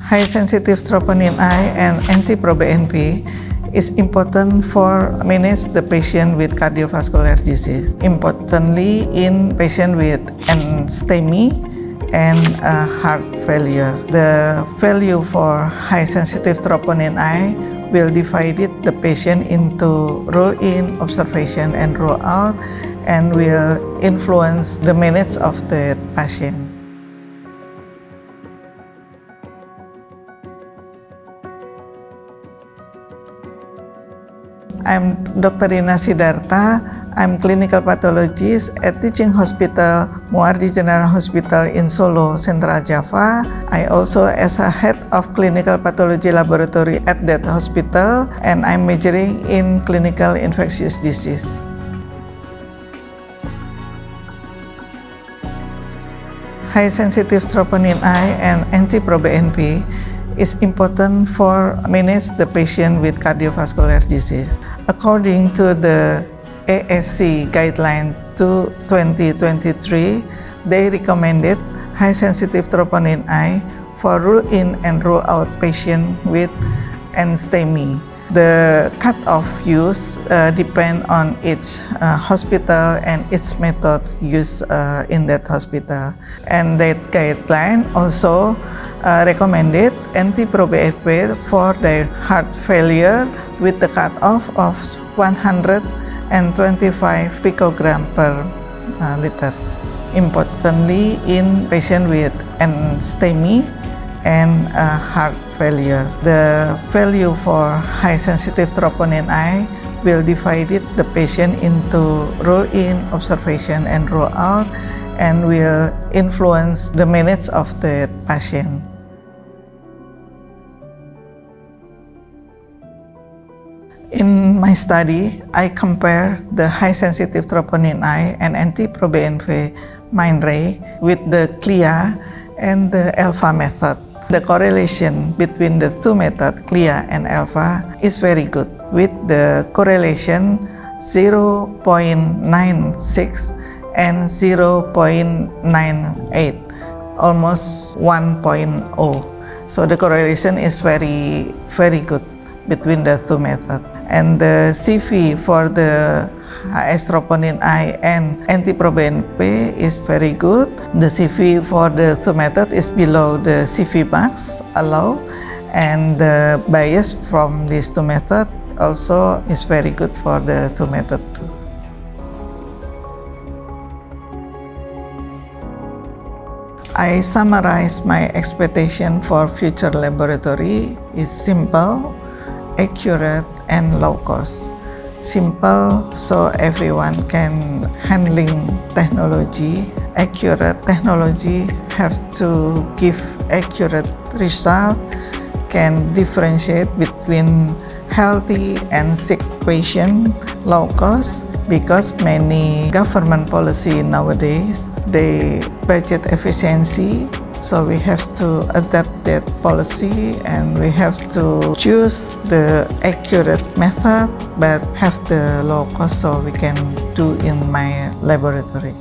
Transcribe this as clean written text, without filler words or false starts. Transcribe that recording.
High sensitive troponin I and NT-proBNP is important for manage the patient with cardiovascular disease. Importantly, in patient with STEMI and heart failure. The value for high sensitive troponin I will divide the patient into rule in, observation, and rule out, and will influence the management of the patient. I'm Dr. Rina Sidarta. I'm clinical pathologist at Teaching Hospital Muardi General Hospital in Solo, Central Java. I also as a head of clinical pathology laboratory at that hospital, and I'm majoring in clinical infectious disease. High sensitive troponin I and NT-proBNP is important for manage the patient with cardiovascular disease. According to the ASC guideline to 2023, they recommended high sensitive troponin I for rule in and rule out patient with STEMI. The cutoff use depend on each hospital and its method used in that hospital. And that guideline also recommended NT-proBNP for their heart failure with the cutoff of 125 picogram per liter. Importantly, in patient with STEMI and heart failure. The value for high sensitive troponin I will divide the patient into rule in, observation, and rule out, and will influence the management of the patient. In my study, I compare the high sensitive troponin I and NT-proBNP MINDRAY with the CLIA and the ELVA method. The correlation between the two methods, CLIA and ELVA, is very good, with the correlation 0.96 and 0.98, almost 1.0. So the correlation is very, very good between the two methods. And the CV for the highest troponin I and NT-proBNP is very good. The CV for the two method is below the CV max allowed, and the bias from these two methods also is very good for the two method too. I summarize my expectation for future laboratory is simple, accurate, and low cost. Simple, so everyone can handling technology. Accurate technology have to give accurate result, can differentiate between healthy and sick patient. Low cost, because many government policy nowadays, they budget efficiency. So we have to adapt that policy, and we have to choose the accurate method but have the low cost so we can do in my laboratory.